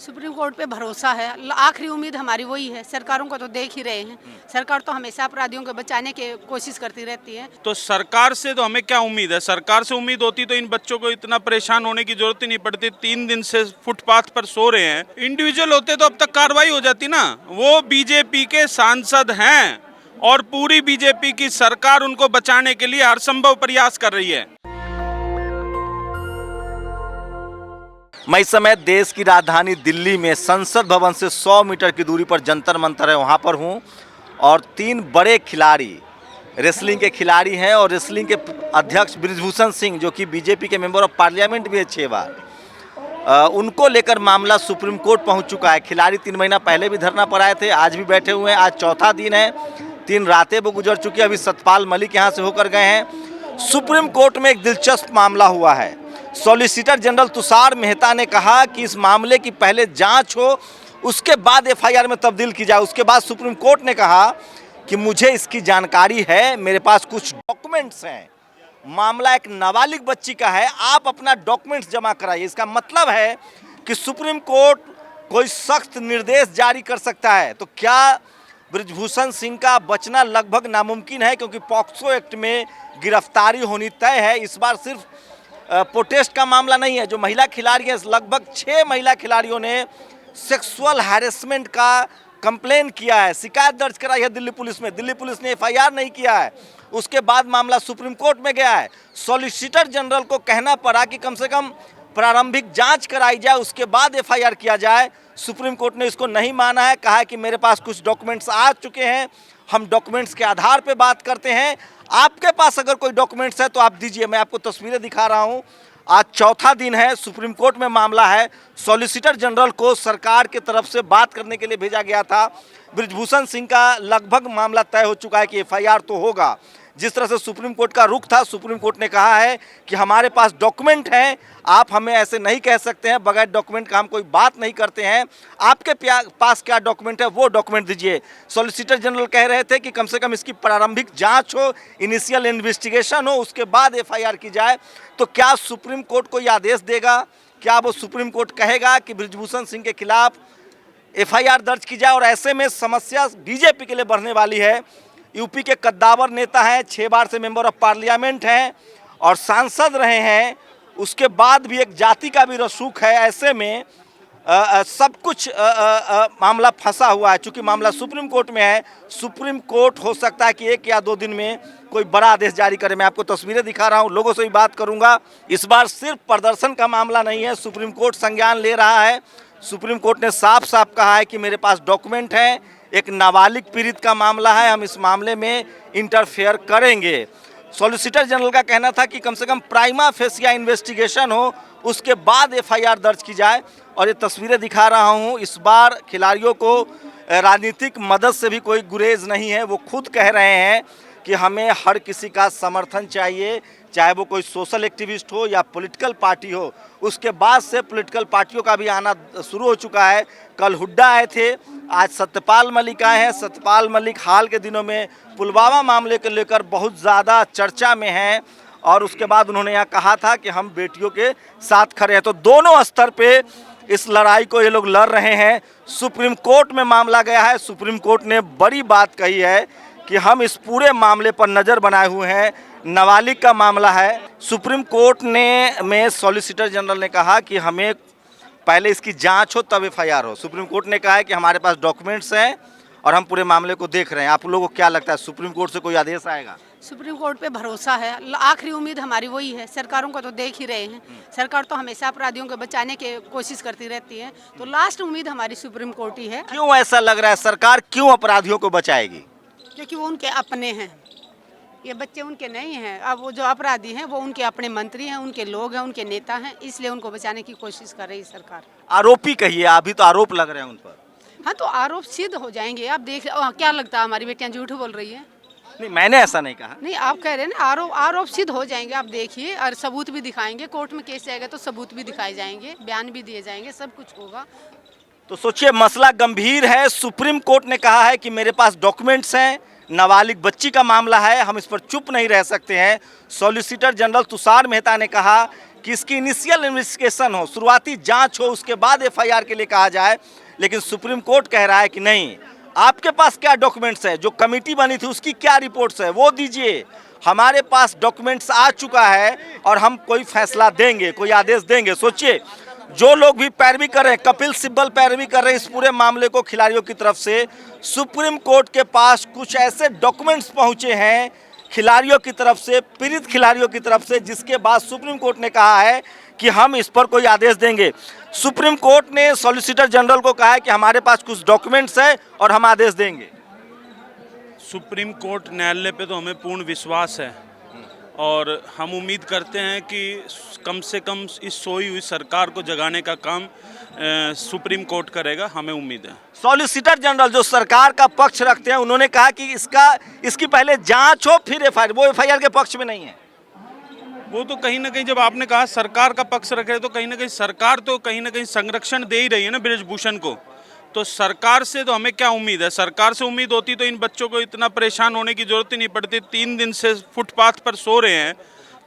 Supreme court पे भरोसा है। आखिरी उम्मीद हमारी वही है। सरकारों को तो देख ही रहे हैं, सरकार तो हमेशा अपराधियों को बचाने की कोशिश करती रहती है। तो सरकार से तो हमें क्या उम्मीद है? सरकार से उम्मीद होती तो इन बच्चों को इतना परेशान होने की जरूरत ही नहीं पड़ती। 3 दिन से फुटपाथ पर सो रहे हैं। इंडिविजुअल होते तो अब तक कार्रवाई हो जाती ना। वो बीजेपी के सांसद हैं और पूरी बीजेपी की सरकार उनको बचाने के लिए हर संभव प्रयास कर रही है। मैं इस समय देश की राजधानी दिल्ली में संसद भवन से 100 मीटर की दूरी पर जंतर मंतर है, वहाँ पर हूँ। और 3 बड़े खिलाड़ी रेसलिंग के खिलाड़ी हैं और रेसलिंग के अध्यक्ष बृजभूषण सिंह, जो कि बीजेपी के मेंबर ऑफ पार्लियामेंट भी है 6 बार, उनको लेकर मामला सुप्रीम कोर्ट पहुँच चुका है। खिलाड़ी 3 महीना पहले भी धरना पर आए थे, आज भी बैठे हुए हैं। आज चौथा दिन है, 3 रातें वो गुजर चुकी है। अभी सतपाल मलिक यहाँ से होकर गए हैं। सुप्रीम कोर्ट में एक दिलचस्प मामला हुआ है। सॉलिसिटर जनरल तुषार मेहता ने कहा कि इस मामले की पहले जांच हो, उसके बाद एफआईआर में तब्दील की जाए। उसके बाद सुप्रीम कोर्ट ने कहा कि मुझे इसकी जानकारी है, मेरे पास कुछ डॉक्यूमेंट्स हैं। मामला एक नाबालिग बच्ची का है, आप अपना डॉक्यूमेंट्स जमा कराइए। इसका मतलब है कि सुप्रीम कोर्ट कोई सख्त निर्देश जारी कर सकता है। तो क्या बृजभूषण सिंह का बचना लगभग नामुमकिन है, क्योंकि पॉक्सो एक्ट में गिरफ्तारी होनी तय है। इस बार सिर्फ प्रोटेस्ट का मामला नहीं है। जो महिला खिलाड़ी हैं, लगभग 6 महिला खिलाड़ियों ने सेक्सुअल हैरेसमेंट का कंप्लेन किया है, शिकायत दर्ज कराई है दिल्ली पुलिस में। दिल्ली पुलिस ने एफआईआर नहीं किया है। उसके बाद मामला सुप्रीम कोर्ट में गया है। सॉलिसिटर जनरल को कहना पड़ा कि कम से कम प्रारंभिक जांच कराई जाए, उसके बाद एफआईआर किया जाए। सुप्रीम कोर्ट ने इसको नहीं माना है, कहा है कि मेरे पास कुछ डॉक्यूमेंट्स आ चुके हैं, हम डॉक्यूमेंट्स के आधार पर बात करते हैं। आपके पास अगर कोई डॉक्यूमेंट्स है तो आप दीजिए। मैं आपको तस्वीरें दिखा रहा हूं। आज चौथा दिन है, सुप्रीम कोर्ट में मामला है। सॉलिसिटर जनरल को सरकार की तरफ से बात करने के लिए भेजा गया था। बृजभूषण सिंह का लगभग मामला तय हो चुका है कि एफआईआर तो होगा। जिस तरह से सुप्रीम कोर्ट का रुख था, सुप्रीम कोर्ट ने कहा है कि हमारे पास डॉक्यूमेंट हैं, आप हमें ऐसे नहीं कह सकते हैं, बगैर डॉक्यूमेंट का हम कोई बात नहीं करते हैं। आपके पास क्या डॉक्यूमेंट है वो डॉक्यूमेंट दीजिए। सॉलिसिटर जनरल कह रहे थे कि कम से कम इसकी प्रारंभिक जांच हो, इनिशियल इन्वेस्टिगेशन हो, उसके बाद एफआईआर की जाए। तो क्या सुप्रीम कोर्ट कोई आदेश देगा? क्या वो सुप्रीम कोर्ट कहेगा कि बृजभूषण सिंह के खिलाफ एफआईआर दर्ज की जाए? और ऐसे में समस्या बीजेपी के लिए बढ़ने वाली है। यूपी के कद्दावर नेता हैं, 6 बार से मेंबर ऑफ पार्लियामेंट हैं और सांसद रहे हैं। उसके बाद भी एक जाति का भी रसूख है। ऐसे में सब कुछ मामला फंसा हुआ है। चूंकि मामला सुप्रीम कोर्ट में है, सुप्रीम कोर्ट हो सकता है कि 1 या 2 दिन में कोई बड़ा आदेश जारी करे। मैं आपको तस्वीरें दिखा रहा हूं, लोगों से भी बात करूंगा। इस बार सिर्फ प्रदर्शन का मामला नहीं है, सुप्रीम कोर्ट संज्ञान ले रहा है। सुप्रीम कोर्ट ने साफ साफ कहा है कि मेरे पास डॉक्यूमेंट हैं, एक नाबालिग पीड़ित का मामला है, हम इस मामले में इंटरफेयर करेंगे। सॉलिसिटर जनरल का कहना था कि कम से कम प्राइमा फेसिया इन्वेस्टिगेशन हो, उसके बाद एफआईआर दर्ज की जाए। और ये तस्वीरें दिखा रहा हूँ। इस बार खिलाड़ियों को राजनीतिक मदद से भी कोई गुरेज नहीं है। वो खुद कह रहे हैं कि हमें हर किसी का समर्थन चाहिए, चाहे वो कोई सोशल एक्टिविस्ट हो या पॉलिटिकल पार्टी हो। उसके बाद से पॉलिटिकल पार्टियों का भी आना शुरू हो चुका है। कल हुड्डा आए थे, आज सत्यपाल मलिक आए हैं। सत्यपाल मलिक हाल के दिनों में पुलवामा मामले को लेकर बहुत ज़्यादा चर्चा में हैं और उसके बाद उन्होंने यहाँ कहा था कि हम बेटियों के साथ खड़े हैं। तो दोनों स्तर पे इस लड़ाई को ये लोग लड़ रहे हैं। सुप्रीम कोर्ट में मामला गया है। सुप्रीम कोर्ट ने बड़ी बात कही है कि हम इस पूरे मामले पर नज़र बनाए हुए हैं। नाबालिग का मामला है। सुप्रीम कोर्ट में सॉलिसिटर जनरल ने कहा कि हमें पहले इसकी जांच हो तब एफआईआर हो। सुप्रीम कोर्ट ने कहा है कि हमारे पास डॉक्यूमेंट्स हैं और हम पूरे मामले को देख रहे हैं। आप लोगों को क्या लगता है, सुप्रीम कोर्ट से कोई आदेश आएगा? सुप्रीम कोर्ट पे भरोसा है। आखिरी उम्मीद हमारी वही है। सरकारों को तो देख ही रहे हैं, सरकार तो हमेशा अपराधियों को बचाने की कोशिश करती रहती है। तो लास्ट उम्मीद हमारी सुप्रीम कोर्ट ही है। क्यों ऐसा लग रहा है, सरकार क्यों अपराधियों को बचाएगी? क्योंकि वो उनके अपने हैं, ये बच्चे उनके नहीं हैं। अब वो जो अपराधी हैं वो उनके अपने मंत्री हैं, उनके लोग हैं, उनके नेता हैं, इसलिए उनको बचाने की कोशिश कर रही है सरकार। आरोपी कहिए, अभी तो आरोप लग रहे हैं उन पर। हाँ, तो आरोप सिद्ध हो जाएंगे। आप देख, क्या लगता है हमारी बेटियां झूठ बोल रही है? नहीं, मैंने ऐसा नहीं कहा। नहीं, आप कह रहे हैं ना, आरोप सिद्ध हो जाएंगे। आप देखिए, और सबूत भी दिखाएंगे। कोर्ट में केस जाएगा तो सबूत भी दिखाए जाएंगे, बयान भी दिए जाएंगे, सब कुछ होगा। तो सोचिए, मसला गंभीर है। सुप्रीम कोर्ट ने कहा है कि मेरे पास डॉक्यूमेंट्स हैं, नाबालिग बच्ची का मामला है, हम इस पर चुप नहीं रह सकते हैं। सॉलिसिटर जनरल तुषार मेहता ने कहा कि इसकी इनिशियल इन्वेस्टिगेशन हो, शुरुआती जांच हो, उसके बाद एफआईआर के लिए कहा जाए। लेकिन सुप्रीम कोर्ट कह रहा है कि नहीं, आपके पास क्या डॉक्यूमेंट्स है, जो कमेटी बनी थी उसकी क्या रिपोर्ट्स है वो दीजिए, हमारे पास डॉक्यूमेंट्स आ चुका है और हम कोई फैसला देंगे, कोई आदेश देंगे। सोचिए, जो लोग भी पैरवी कर रहे हैं, कपिल सिब्बल पैरवी कर रहे हैं इस पूरे मामले को खिलाड़ियों की तरफ से, सुप्रीम कोर्ट के पास कुछ ऐसे डॉक्यूमेंट्स पहुंचे हैं खिलाड़ियों की तरफ से, पीड़ित खिलाड़ियों की तरफ से, जिसके बाद सुप्रीम कोर्ट ने कहा है कि हम इस पर कोई आदेश देंगे। सुप्रीम कोर्ट ने सॉलिसिटर जनरल को कहा है कि हमारे पास कुछ डॉक्यूमेंट्स है और हम आदेश देंगे। सुप्रीम कोर्ट न्यायालय पे तो हमें पूर्ण विश्वास है और हम उम्मीद करते हैं कि कम से कम इस सोई हुई सरकार को जगाने का काम सुप्रीम कोर्ट करेगा, हमें उम्मीद है। सॉलिसिटर जनरल जो सरकार का पक्ष रखते हैं, उन्होंने कहा कि इसकी पहले जांच हो फिर एफआईआर, वो एफआईआर के पक्ष में नहीं है। वो तो कहीं ना कहीं, जब आपने कहा सरकार का पक्ष रख रहे, तो कहीं ना कहीं सरकार तो कहीं ना कहीं संरक्षण दे ही रही है ना बृजभूषण को। तो सरकार से तो हमें क्या उम्मीद है, सरकार से उम्मीद होती तो इन बच्चों को इतना परेशान होने की जरूरत ही नहीं पड़ती। 3 दिन से फुटपाथ पर सो रहे हैं,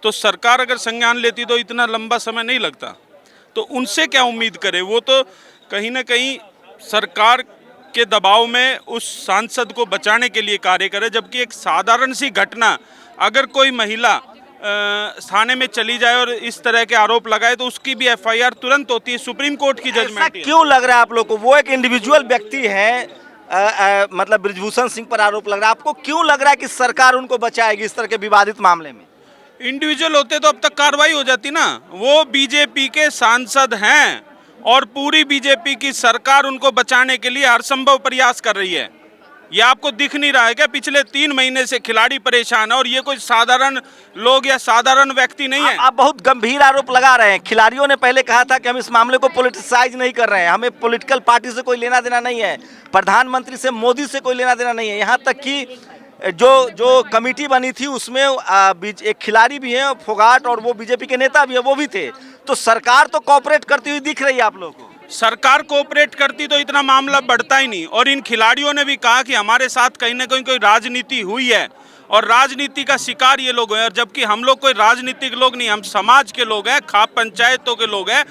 तो सरकार अगर संज्ञान लेती तो इतना लंबा समय नहीं लगता। तो उनसे क्या उम्मीद करें, वो तो कहीं ना कहीं सरकार के दबाव में उस सांसद को बचाने के लिए कार्य करे। जबकि एक साधारण सी घटना, अगर कोई महिला थाने में चली जाए और इस तरह के आरोप लगाए तो उसकी भी एफआईआर तुरंत होती है। सुप्रीम कोर्ट की जजमेंट। क्यों लग रहा है आप लोग को, वो एक इंडिविजुअल व्यक्ति है, मतलब बृजभूषण सिंह पर आरोप लग रहा है, आपको क्यों लग रहा है कि सरकार उनको बचाएगी इस तरह के विवादित मामले में? इंडिविजुअल होते तो अब तक कार्रवाई हो जाती ना। वो बीजेपी के सांसद हैं और पूरी बीजेपी की सरकार उनको बचाने के लिए हर संभव प्रयास कर रही है। ये आपको दिख नहीं रहा है क्या? पिछले 3 महीने से खिलाड़ी परेशान है और ये कोई साधारण लोग या साधारण व्यक्ति नहीं है। आप बहुत गंभीर आरोप लगा रहे हैं। खिलाड़ियों ने पहले कहा था कि हम इस मामले को पॉलिटिसाइज नहीं कर रहे हैं, हमें पॉलिटिकल पार्टी से कोई लेना देना नहीं है, प्रधानमंत्री से, मोदी से कोई लेना देना नहीं है। यहाँ तक कि जो कमेटी बनी थी उसमें एक खिलाड़ी भी है फोगाट, और वो बीजेपी के नेता भी है, वो भी थे। तो सरकार तो कोऑपरेट करती हुई दिख रही है आप लोगों को। सरकार कोऑपरेट करती तो इतना मामला बढ़ता ही नहीं। और इन खिलाड़ियों ने भी कहा कि हमारे साथ कहीं ना कहीं कोई राजनीति हुई है और राजनीति का शिकार ये लोग हैं। और जबकि हम लोग कोई राजनीतिक लोग नहीं, हम समाज के लोग हैं, खाप पंचायतों के लोग हैं।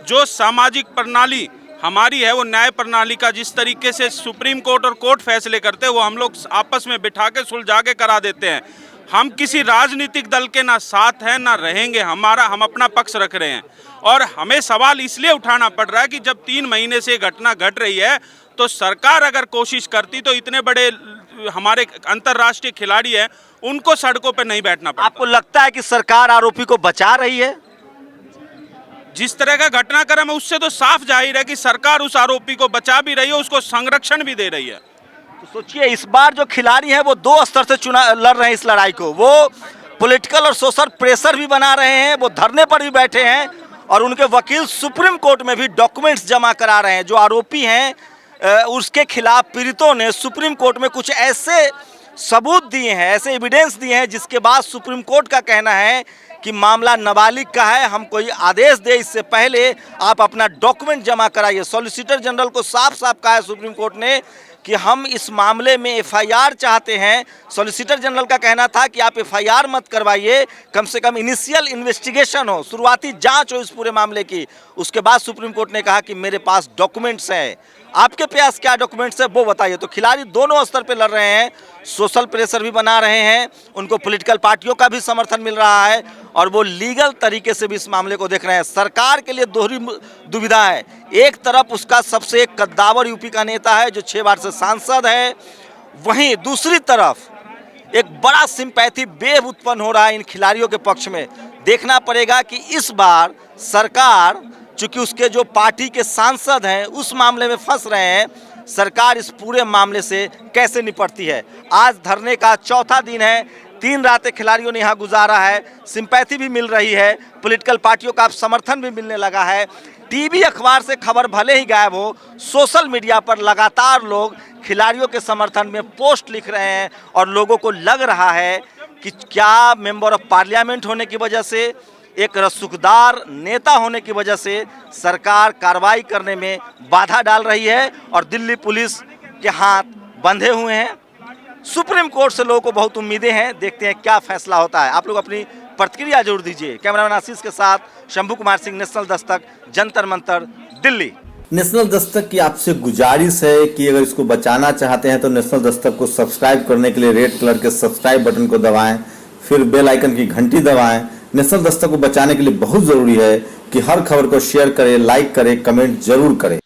जो सामाजिक प्रणाली हमारी है, वो न्याय प्रणाली का जिस तरीके से सुप्रीम कोर्ट और कोर्ट फैसले करते हैं, वो हम लोग आपस में बिठा के सुलझा के करा देते हैं। हम किसी राजनीतिक दल के ना साथ हैं ना रहेंगे, हम अपना पक्ष रख रहे हैं। और हमें सवाल इसलिए उठाना पड़ रहा है कि जब 3 महीने से घटना घट रही है, तो सरकार अगर कोशिश करती तो इतने बड़े हमारे अंतर्राष्ट्रीय खिलाड़ी हैं, उनको सड़कों पर नहीं बैठना पड़ता। आपको लगता है कि सरकार आरोपी को बचा रही है? जिस तरह का घटनाक्रम है उससे तो साफ जाहिर है कि सरकार उस आरोपी को बचा भी रही है, उसको संरक्षण भी दे रही है। तो सोचिए, इस बार जो खिलाड़ी हैं वो 2 स्तर से लड़ रहे हैं इस लड़ाई को। वो पॉलिटिकल और सोशल प्रेशर भी बना रहे हैं, वो धरने पर भी बैठे हैं, और उनके वकील सुप्रीम कोर्ट में भी डॉक्यूमेंट्स जमा करा रहे हैं। जो आरोपी हैं उसके खिलाफ पीड़ितों ने सुप्रीम कोर्ट में कुछ ऐसे सबूत दिए हैं, ऐसे एविडेंस दिए हैं, जिसके बाद सुप्रीम कोर्ट का कहना है कि मामला नाबालिग का है, हम कोई आदेश दे इससे पहले आप अपना डॉक्यूमेंट जमा कराइए। सॉलिसिटर जनरल को साफ साफ कहा है सुप्रीम कोर्ट ने कि हम इस मामले में एफआईआर चाहते हैं। सॉलिसिटर जनरल का कहना था कि आप एफआईआर मत करवाइए, कम से कम इनिशियल इन्वेस्टिगेशन हो, शुरुआती जांच हो इस पूरे मामले की। उसके बाद सुप्रीम कोर्ट ने कहा कि मेरे पास डॉक्यूमेंट्स हैं। आपके पास क्या डॉक्यूमेंट्स है वो बताइए। तो खिलाड़ी दोनों स्तर पे लड़ रहे हैं, सोशल प्रेशर भी बना रहे हैं, उनको पॉलिटिकल पार्टियों का भी समर्थन मिल रहा है, और वो लीगल तरीके से भी इस मामले को देख रहे हैं। सरकार के लिए दोहरी दुविधा है। एक तरफ उसका सबसे कद्दावर यूपी का नेता है जो 6 बार से सांसद है, वहीं दूसरी तरफ एक बड़ा सिंपैथी वेव उत्पन्न हो रहा है इन खिलाड़ियों के पक्ष में। देखना पड़ेगा कि इस बार सरकार, चूंकि उसके जो पार्टी के सांसद हैं उस मामले में फंस रहे हैं, सरकार इस पूरे मामले से कैसे निपटती है। आज धरने का 4था दिन है, 3 रातें खिलाड़ियों ने यहाँ गुजारा है, सिंपैथी भी मिल रही है, पॉलिटिकल पार्टियों का समर्थन भी मिलने लगा है। टीवी अखबार से खबर भले ही गायब हो, सोशल मीडिया पर लगातार लोग खिलाड़ियों के समर्थन में पोस्ट लिख रहे हैं, और लोगों को लग रहा है कि क्या मेंबर ऑफ पार्लियामेंट होने की वजह से, एक रसूखदार नेता होने की वजह से सरकार कार्रवाई करने में बाधा डाल रही है और दिल्ली पुलिस के हाथ बंधे हुए हैं। सुप्रीम कोर्ट से लोगों को बहुत उम्मीदें हैं, देखते हैं क्या फैसला होता है। आप लोग अपनी प्रतिक्रिया जरूर दीजिए। कैमरामैन आशीष के साथ शंभू कुमार सिंह, नेशनल दस्तक, जंतर मंतर, दिल्ली। नेशनल दस्तक की आपसे गुजारिश है कि अगर इसको बचाना चाहते हैं तो नेशनल दस्तक को सब्सक्राइब करने के लिए रेड कलर के सब्सक्राइब बटन को दबाएं, फिर बेल आइकन की घंटी दबाएं। नेशनल दस्तक को बचाने के लिए बहुत जरूरी है कि हर खबर को शेयर करें, लाइक करें, कमेंट जरूर करें।